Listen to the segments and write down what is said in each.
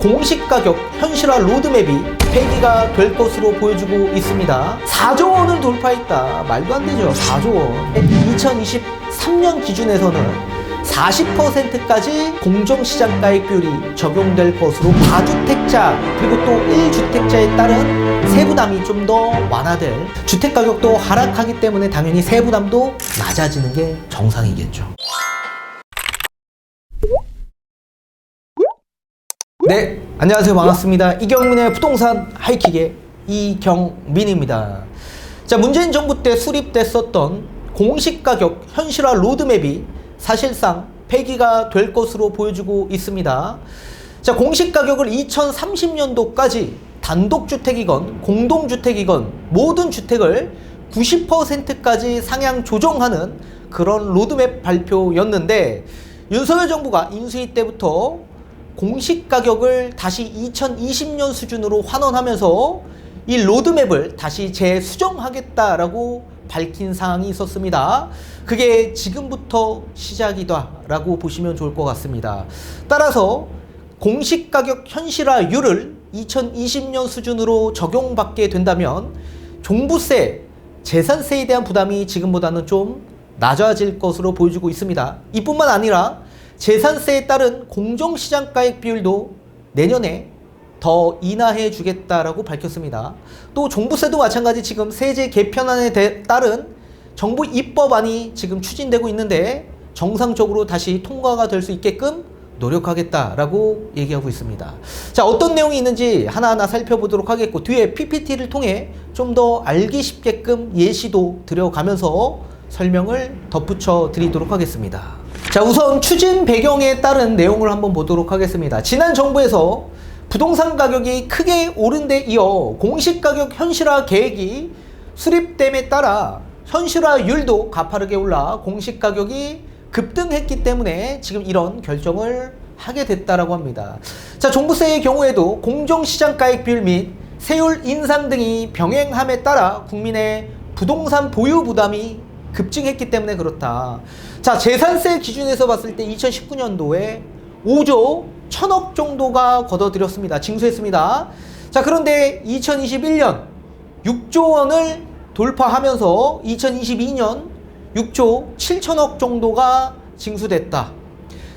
공시가격 현실화 로드맵이 폐기가 될 것으로 보여지고 있습니다. 4조 원을 돌파했다. 말도 안 되죠. 4조 원. 2023년 기준에서는 40%까지 공정시장가액 비율이 적용될 것으로, 다주택자 그리고 또 1주택자에 따른 세부담이 좀 더 완화될, 주택가격도 하락하기 때문에 당연히 세부담도 낮아지는 게 정상이겠죠. 네, 안녕하세요. 반갑습니다. 이경민의 부동산 하이킥의 이경민입니다. 자, 문재인 정부 때 수립됐었던 공시가격 현실화 로드맵이 사실상 폐기가 될 것으로 보여지고 있습니다. 자, 공시가격을 2030년도까지 단독주택이건 공동주택이건 모든 주택을 90%까지 상향 조정하는 그런 로드맵 발표였는데, 윤석열 정부가 인수위 때부터 공시가격을 다시 2020년 수준으로 환원하면서 이 로드맵을 다시 재수정하겠다라고 밝힌 사항이 있었습니다. 그게 지금부터 시작이다라고 보시면 좋을 것 같습니다. 따라서 공시가격 현실화율을 2020년 수준으로 적용받게 된다면 종부세, 재산세에 대한 부담이 지금보다는 좀 낮아질 것으로 보여지고 있습니다. 이뿐만 아니라 재산세에 따른 공정시장가액 비율도 내년에 더 인하해 주겠다라고 밝혔습니다. 또 종부세도 마찬가지 지금 세제 개편안에 따른 정부 입법안이 지금 추진되고 있는데 정상적으로 다시 통과가 될 수 있게끔 노력하겠다라고 얘기하고 있습니다. 자, 어떤 내용이 있는지 하나하나 살펴보도록 하겠고, 뒤에 PPT를 통해 좀 더 알기 쉽게끔 예시도 들어가면서 설명을 덧붙여 드리도록 하겠습니다. 자, 우선 추진 배경에 따른 내용을 한번 보도록 하겠습니다. 지난 정부에서 부동산 가격이 크게 오른 데 이어 공시가격 현실화 계획이 수립됨에 따라 현실화율도 가파르게 올라 공시가격이 급등했기 때문에 지금 이런 결정을 하게 됐다라고 합니다. 자, 종부세의 경우에도 공정시장가액 비율 및 세율 인상 등이 병행함에 따라 국민의 부동산 보유 부담이 급증했기 때문에 그렇다. 자, 재산세 기준에서 봤을 때 2019년도에 5조 1000억 정도가 걷어들였습니다. 징수했습니다. 자, 그런데 2021년 6조 원을 돌파하면서 2022년 6조 7천억 정도가 징수됐다.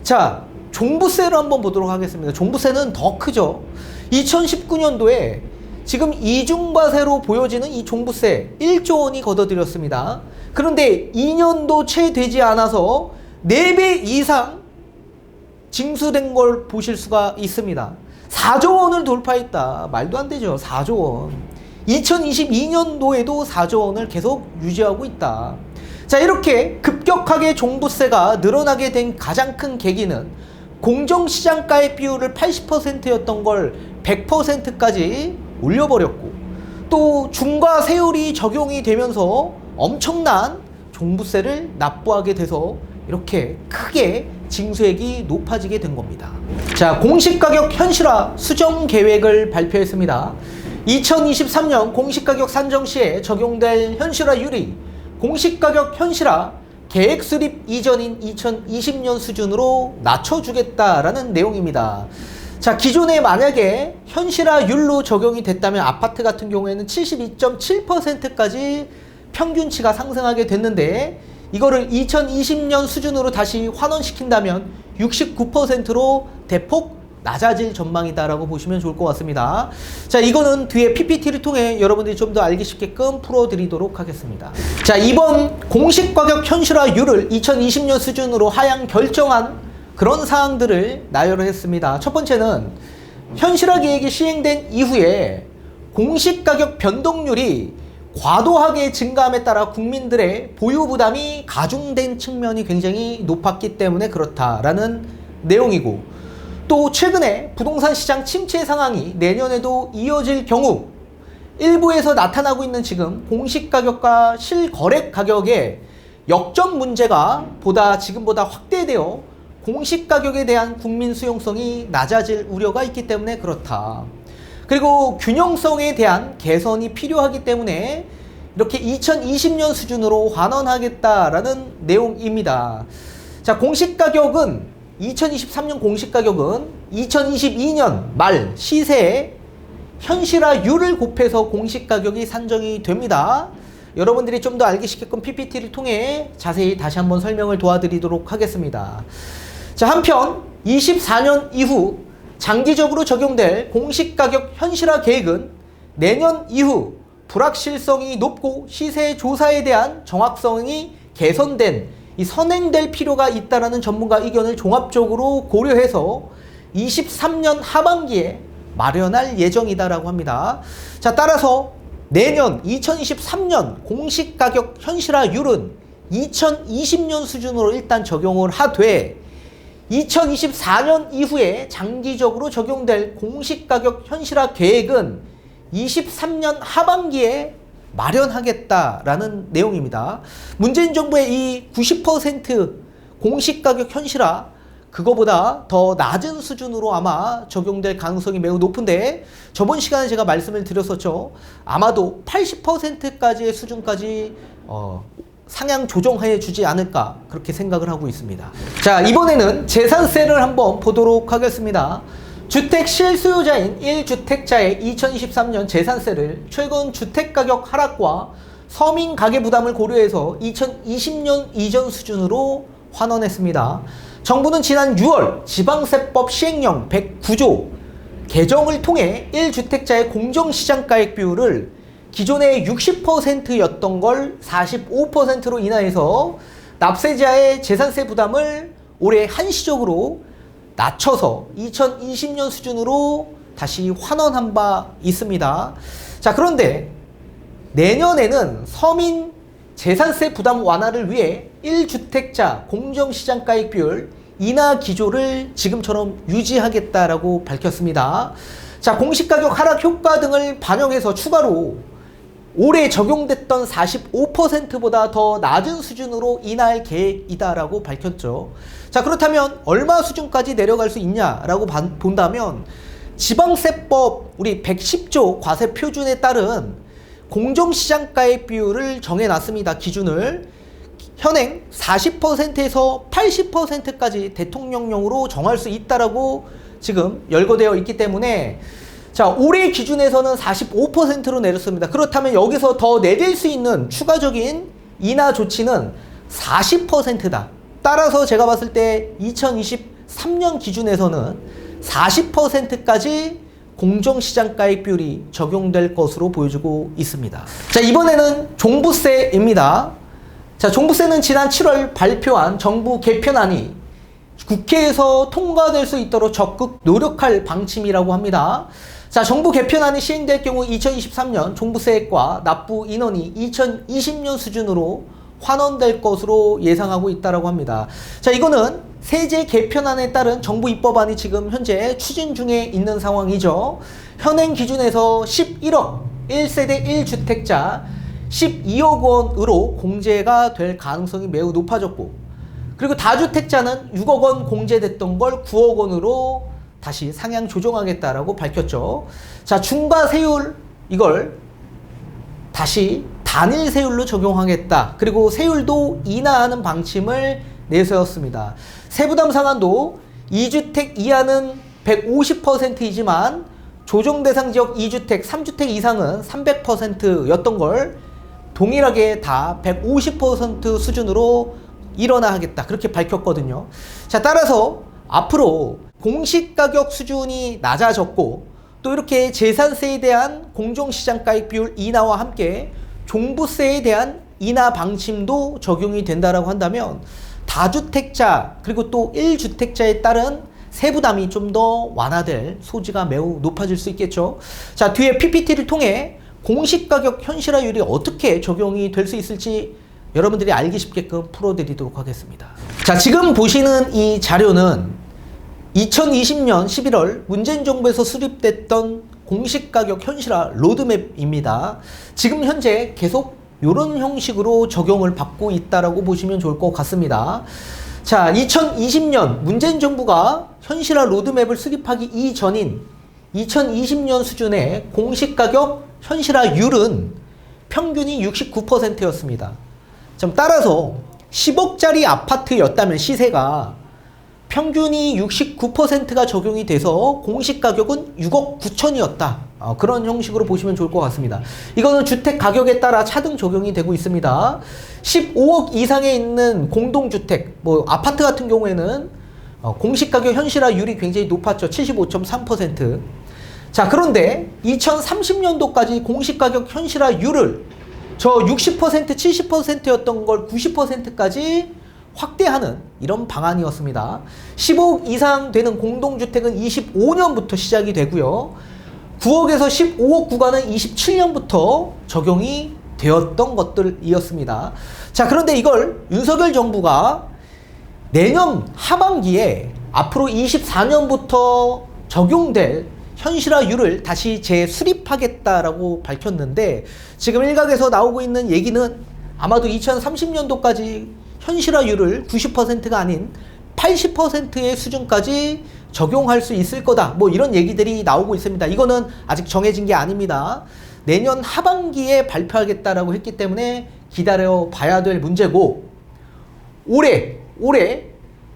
자, 종부세를 한번 보도록 하겠습니다. 종부세는 더 크죠. 2019년도에 지금 이중과세로 보여지는 이 종부세 1조 원이 걷어들였습니다. 그런데 2년도 채 되지 않아서 4배 이상 징수된 걸 보실 수가 있습니다. 4조 원을 돌파했다. 말도 안 되죠. 4조 원. 2022년도에도 4조 원을 계속 유지하고 있다. 자, 이렇게 급격하게 종부세가 늘어나게 된 가장 큰 계기는 공정시장가액 비율을 80%였던 걸 100%까지 올려버렸고, 또 중과세율이 적용이 되면서 엄청난 종부세를 납부하게 돼서 이렇게 크게 징수액이 높아지게 된 겁니다. 자, 공시가격 현실화 수정 계획을 발표했습니다. 2023년 공시가격 산정 시에 적용될 현실화율이 공시가격 현실화 계획 수립 이전인 2020년 수준으로 낮춰주겠다라는 내용입니다. 자, 기존에 만약에 현실화율로 적용이 됐다면 아파트 같은 경우에는 72.7%까지 평균치가 상승하게 됐는데, 이거를 2020년 수준으로 다시 환원시킨다면 69%로 대폭 낮아질 전망이다라고 보시면 좋을 것 같습니다. 자, 이거는 뒤에 PPT를 통해 여러분들이 좀 더 알기 쉽게끔 풀어드리도록 하겠습니다. 자, 이번 공시가격 현실화율을 2020년 수준으로 하향 결정한 그런 사항들을 나열을 했습니다. 첫 번째는 현실화 계획이 시행된 이후에 공시가격 변동률이 과도하게 증가함에 따라 국민들의 보유 부담이 가중된 측면이 굉장히 높았기 때문에 그렇다라는 내용이고, 또 최근에 부동산 시장 침체 상황이 내년에도 이어질 경우 일부에서 나타나고 있는 지금 공시가격과 실거래 가격의 역전 문제가 지금보다 확대되어 공시가격에 대한 국민 수용성이 낮아질 우려가 있기 때문에 그렇다. 그리고 균형성에 대한 개선이 필요하기 때문에 이렇게 2020년 수준으로 환원하겠다라는 내용입니다. 자, 공시가격은 2023년 공시가격은 2022년 말 시세에 현실화율을 곱해서 공시가격이 산정이 됩니다. 여러분들이 좀 더 알기 쉽게끔 PPT를 통해 자세히 다시 한번 설명을 도와드리도록 하겠습니다. 자, 한편 24년 이후 장기적으로 적용될 공시가격 현실화 계획은 내년 이후 불확실성이 높고 시세 조사에 대한 정확성이 개선된 선행될 필요가 있다는 전문가 의견을 종합적으로 고려해서 23년 하반기에 마련할 예정이다라고 합니다. 자, 따라서 내년 2023년 공시가격 현실화율은 2020년 수준으로 일단 적용을 하되 2024년 이후에 장기적으로 적용될 공시가격 현실화 계획은 23년 하반기에 마련하겠다라는 내용입니다. 문재인 정부의 이 90% 공시가격 현실화 그거보다 더 낮은 수준으로 아마 적용될 가능성이 매우 높은데 저번 시간에 제가 말씀을 드렸었죠. 아마도 80%까지의 수준까지 상향 조정해 주지 않을까 그렇게 생각을 하고 있습니다. 자, 이번에는 재산세를 한번 보도록 하겠습니다. 주택 실수요자인 1주택자의 2023년 재산세를 최근 주택가격 하락과 서민 가계부담을 고려해서 2020년 이전 수준으로 환원했습니다. 정부는 지난 6월 지방세법 시행령 109조 개정을 통해 1주택자의 공정시장가액 비율을 기존의 60%였던 걸 45%로 인하해서 납세자의 재산세 부담을 올해 한시적으로 낮춰서 2020년 수준으로 다시 환원한 바 있습니다. 자, 그런데 내년에는 서민 재산세 부담 완화를 위해 1주택자 공정시장가액 비율 인하 기조를 지금처럼 유지하겠다라고 밝혔습니다. 자, 공시가격 하락 효과 등을 반영해서 추가로 올해 적용됐던 45%보다 더 낮은 수준으로 인하할 계획이다라고 밝혔죠. 자, 그렇다면 얼마 수준까지 내려갈 수 있냐라고 본다면 지방세법 우리 110조 과세 표준에 따른 공정시장가액 비율을 정해놨습니다. 기준을 현행 40%에서 80%까지 대통령령으로 정할 수 있다라고 지금 열거되어 있기 때문에 자, 올해 기준에서는 45%로 내렸습니다. 그렇다면 여기서 더 내릴 수 있는 추가적인 인하 조치는 40%다. 따라서 제가 봤을 때 2023년 기준에서는 40%까지 공정시장가액 비율이 적용될 것으로 보여지고 있습니다. 자, 이번에는 종부세입니다. 자, 종부세는 지난 7월 발표한 정부 개편안이 국회에서 통과될 수 있도록 적극 노력할 방침이라고 합니다. 자, 정부 개편안이 시행될 경우 2023년 종부세액과 납부 인원이 2020년 수준으로 환원될 것으로 예상하고 있다고 합니다. 자, 이거는 세제 개편안에 따른 정부 입법안이 지금 현재 추진 중에 있는 상황이죠. 현행 기준에서 11억 1세대 1주택자 12억 원으로 공제가 될 가능성이 매우 높아졌고, 그리고 다주택자는 6억 원 공제됐던 걸 9억 원으로 다시 상향 조정하겠다라고 밝혔죠. 자, 중과 세율 이걸 다시 단일 세율로 적용하겠다. 그리고 세율도 인하하는 방침을 내세웠습니다. 세부담 상한도 2주택 이하는 150%이지만 조정 대상 지역 2주택, 3주택 이상은 300%였던 걸 동일하게 다 150% 수준으로 일어나겠다. 그렇게 밝혔거든요. 자, 따라서 앞으로 공시가격 수준이 낮아졌고 또 이렇게 재산세에 대한 공정시장가액 비율 인하와 함께 종부세에 대한 인하 방침도 적용이 된다라고 한다면 다주택자 그리고 또 1주택자에 따른 세부담이 좀 더 완화될 소지가 매우 높아질 수 있겠죠. 자, 뒤에 PPT를 통해 공시가격 현실화율이 어떻게 적용이 될 수 있을지 여러분들이 알기 쉽게끔 풀어드리도록 하겠습니다. 자, 지금 보시는 이 자료는 2020년 11월 문재인 정부에서 수립됐던 공시가격 현실화 로드맵입니다. 지금 현재 계속 이런 형식으로 적용을 받고 있다라고 보시면 좋을 것 같습니다. 자, 2020년 문재인 정부가 현실화 로드맵을 수립하기 이전인 2020년 수준의 공시가격 현실화율은 평균이 69%였습니다. 좀 따라서 10억짜리 아파트였다면 시세가 평균이 69%가 적용이 돼서 공시가격은 6억 9천이었다. 그런 형식으로 보시면 좋을 것 같습니다. 이거는 주택 가격에 따라 차등 적용이 되고 있습니다. 15억 이상에 있는 공동주택, 뭐 아파트 같은 경우에는 공시가격 현실화율이 굉장히 높았죠. 75.3%. 자, 그런데 2030년도까지 공시가격 현실화율을 저 60%, 70%였던 걸 90%까지 확대하는 이런 방안이었습니다. 15억 이상 되는 공동주택은 25년부터 시작이 되고요. 9억에서 15억 구간은 27년부터 적용이 되었던 것들이었습니다. 자, 그런데 이걸 윤석열 정부가 내년 하반기에 앞으로 24년부터 적용될 현실화율을 다시 재수립하겠다라고 밝혔는데, 지금 일각에서 나오고 있는 얘기는 아마도 2030년도까지 현실화율을 90%가 아닌 80%의 수준까지 적용할 수 있을 거다, 뭐 이런 얘기들이 나오고 있습니다. 이거는 아직 정해진 게 아닙니다. 내년 하반기에 발표하겠다라고 했기 때문에 기다려 봐야 될 문제고, 올해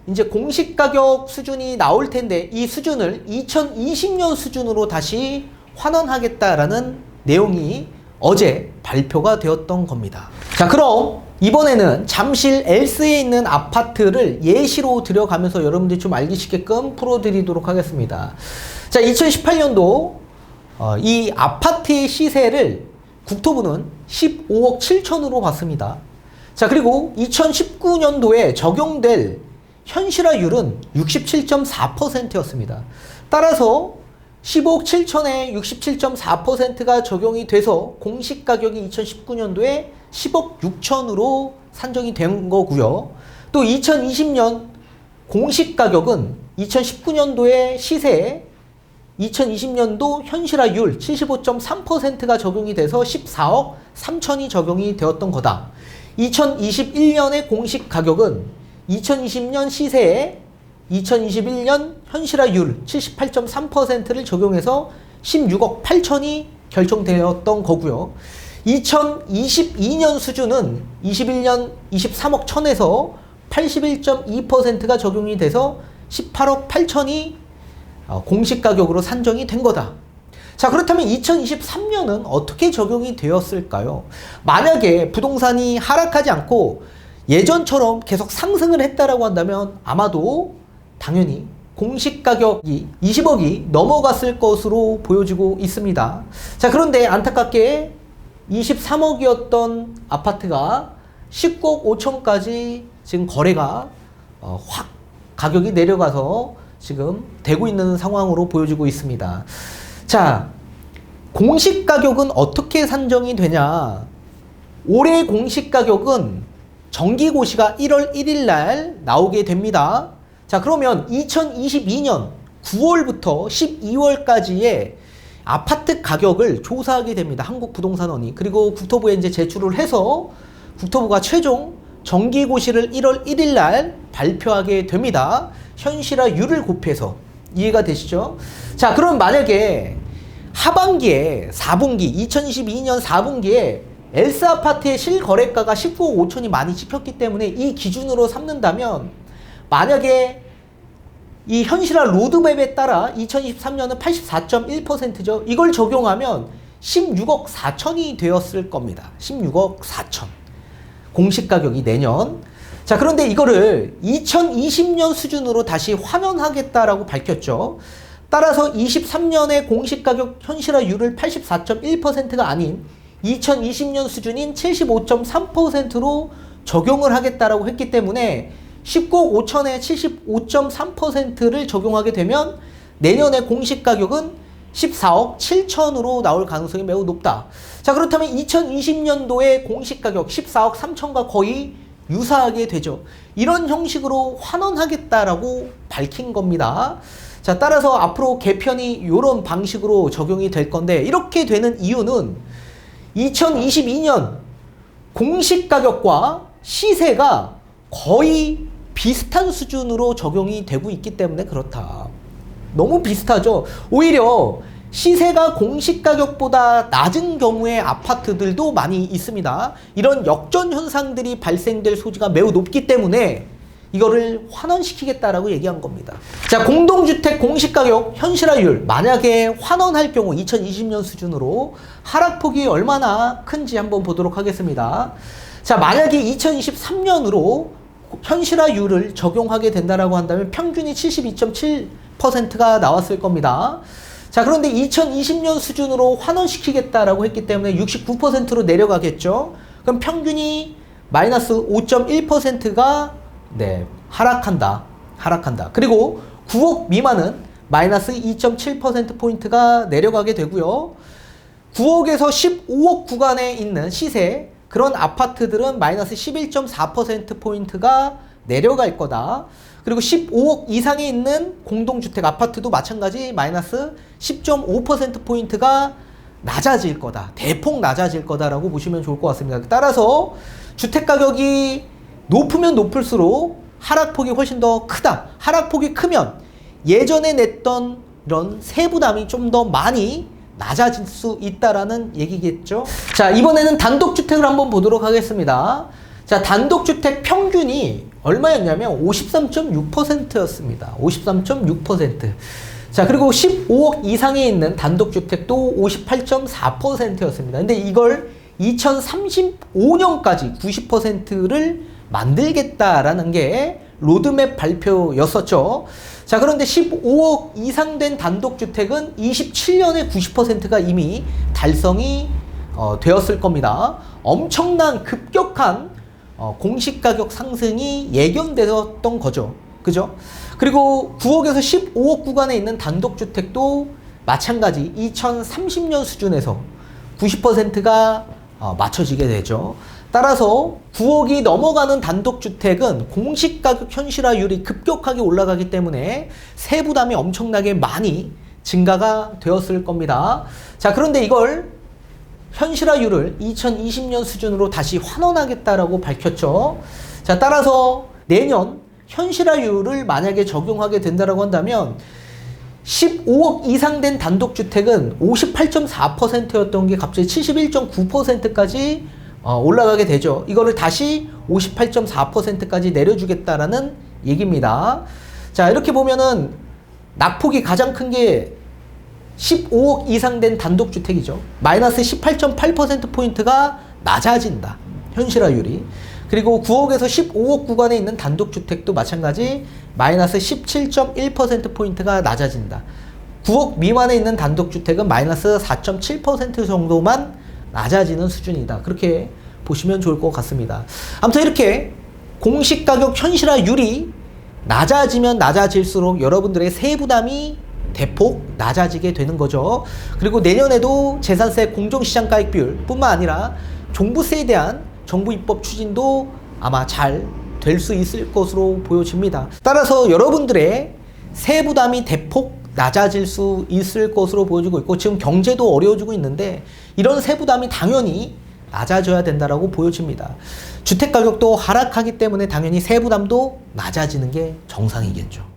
이제 공시가격 수준이 나올 텐데 이 수준을 2020년 수준으로 다시 환원하겠다라는 내용이 어제 발표가 되었던 겁니다. 자, 그럼 이번에는 잠실 엘스에 있는 아파트를 예시로 들어가면서 여러분들이 좀 알기 쉽게끔 풀어드리도록 하겠습니다. 자, 2018년도 이 아파트의 시세를 국토부는 15억 7천으로 봤습니다. 자, 그리고 2019년도에 적용될 현실화율은 67.4%였습니다. 따라서 15억 7천에 67.4%가 적용이 돼서 공시가격이 2019년도에 10억 6천으로 산정이 된 거고요. 또 2020년 공시가격은 2019년도의 시세에 2020년도 현실화율 75.3%가 적용이 돼서 14억 3천이 적용이 되었던 거다. 2021년의 공시가격은 2020년 시세에 2021년 현실화율 78.3%를 적용해서 16억 8천이 결정되었던 거고요. 2022년 수준은 21년 23억 1천에서 81.2%가 적용이 돼서 18억 8천이 공시가격으로 산정이 된 거다. 자, 그렇다면 2023년은 어떻게 적용이 되었을까요? 만약에 부동산이 하락하지 않고 예전처럼 계속 상승을 했다라고 한다면 아마도 당연히 공시가격이 20억이 넘어갔을 것으로 보여지고 있습니다. 자, 그런데 안타깝게 23억이었던 아파트가 19억 5천까지 지금 거래가 확 가격이 내려가서 지금 되고 있는 상황으로 보여지고 있습니다. 자, 공시가격은 어떻게 산정이 되냐? 올해 공시가격은 정기고시가 1월 1일 날 나오게 됩니다. 자, 그러면 2022년 9월부터 12월까지의 아파트 가격을 조사하게 됩니다. 한국부동산원이. 그리고 국토부에 이제 제출을 해서 국토부가 최종 정기고시를 1월 1일 날 발표하게 됩니다. 현실화율을 곱해서. 이해가 되시죠? 자, 그럼 만약에 하반기에 4분기 2022년 4분기에 엘스 아파트의 실거래가가 19억 5천이 많이 찍혔기 때문에 이 기준으로 삼는다면, 만약에 이 현실화 로드맵에 따라 2023년은 84.1%죠. 이걸 적용하면 16억 4천이 되었을 겁니다. 16억 4천. 공시가격이 내년. 자, 그런데 이거를 2020년 수준으로 다시 환원하겠다라고 밝혔죠. 따라서 23년의 공시가격 현실화율을 84.1%가 아닌 2020년 수준인 75.3%로 적용을 하겠다라고 했기 때문에 19억 5천에 75.3%를 적용하게 되면 내년의 공시가격은 14억 7천으로 나올 가능성이 매우 높다. 자, 그렇다면 2020년도의 공시가격 14억 3천과 거의 유사하게 되죠. 이런 형식으로 환원하겠다라고 밝힌 겁니다. 자, 따라서 앞으로 개편이 이런 방식으로 적용이 될 건데, 이렇게 되는 이유는 2022년 공시가격과 시세가 거의 비슷한 수준으로 적용이 되고 있기 때문에 그렇다. 너무 비슷하죠. 오히려 시세가 공시가격보다 낮은 경우의 아파트들도 많이 있습니다. 이런 역전 현상들이 발생될 소지가 매우 높기 때문에 이거를 환원시키겠다라고 얘기한 겁니다. 자, 공동주택 공시가격 현실화율 만약에 환원할 경우 2020년 수준으로 하락폭이 얼마나 큰지 한번 보도록 하겠습니다. 자, 만약에 2023년으로 현실화율을 적용하게 된다라고 한다면 평균이 72.7%가 나왔을 겁니다. 자, 그런데 2020년 수준으로 환원시키겠다라고 했기 때문에 69%로 내려가겠죠. 그럼 평균이 마이너스 5.1%가 하락한다. 그리고 9억 미만은 마이너스 2.7%포인트가 내려가게 되고요. 9억에서 15억 구간에 있는 시세, 그런 아파트들은 마이너스 11.4%포인트가 내려갈 거다. 그리고 15억 이상에 있는 공동주택 아파트도 마찬가지 마이너스 10.5%포인트가 낮아질 거다. 대폭 낮아질 거다라고 보시면 좋을 것 같습니다. 따라서 주택가격이 높으면 높을수록 하락폭이 훨씬 더 크다. 하락폭이 크면 예전에 냈던 이런 세부담이 좀 더 많이 낮아질 수 있다라는 얘기겠죠. 자, 이번에는 단독주택을 한번 보도록 하겠습니다. 자, 단독주택 평균이 얼마였냐면 53.6%였습니다. 53.6%. 자, 그리고 15억 이상에 있는 단독주택도 58.4%였습니다. 근데 이걸 2035년까지 90%를 만들겠다라는 게 로드맵 발표였었죠. 자, 그런데 15억 이상 된 단독주택은 27년에 90%가 이미 달성이 되었을 겁니다. 엄청난 급격한 공시가격 상승이 예견되었던 거죠. 그죠? 그리고 9억에서 15억 구간에 있는 단독주택도 마찬가지 2030년 수준에서 90%가 맞춰지게 되죠. 따라서 9억이 넘어가는 단독주택은 공시가격 현실화율이 급격하게 올라가기 때문에 세부담이 엄청나게 많이 증가가 되었을 겁니다. 자, 그런데 이걸 현실화율을 2020년 수준으로 다시 환원하겠다라고 밝혔죠. 자, 따라서 내년 현실화율을 만약에 적용하게 된다라고 한다면 15억 이상 된 단독주택은 58.4%였던 게 갑자기 71.9%까지 올라가게 되죠. 이거를 다시 58.4%까지 내려주겠다라는 얘기입니다. 자, 이렇게 보면은 낙폭이 가장 큰 게 15억 이상 된 단독주택이죠. 마이너스 18.8%포인트가 낮아진다. 현실화율이. 그리고 9억에서 15억 구간에 있는 단독주택도 마찬가지 마이너스 17.1%포인트가 낮아진다. 9억 미만에 있는 단독주택은 마이너스 4.7% 정도만 낮아지는 수준이다. 그렇게 보시면 좋을 것 같습니다. 아무튼 이렇게 공시가격 현실화율이 낮아지면 낮아질수록 여러분들의 세부담이 대폭 낮아지게 되는 거죠. 그리고 내년에도 재산세 공정시장가액 비율 뿐만 아니라 종부세에 대한 정부 입법 추진도 아마 잘 될 수 있을 것으로 보여집니다. 따라서 여러분들의 세부담이 대폭 낮아질 수 있을 것으로 보여지고 있고, 지금 경제도 어려워지고 있는데 이런 세부담이 당연히 낮아져야 된다라고 보여집니다. 주택가격도 하락하기 때문에 당연히 세부담도 낮아지는 게 정상이겠죠.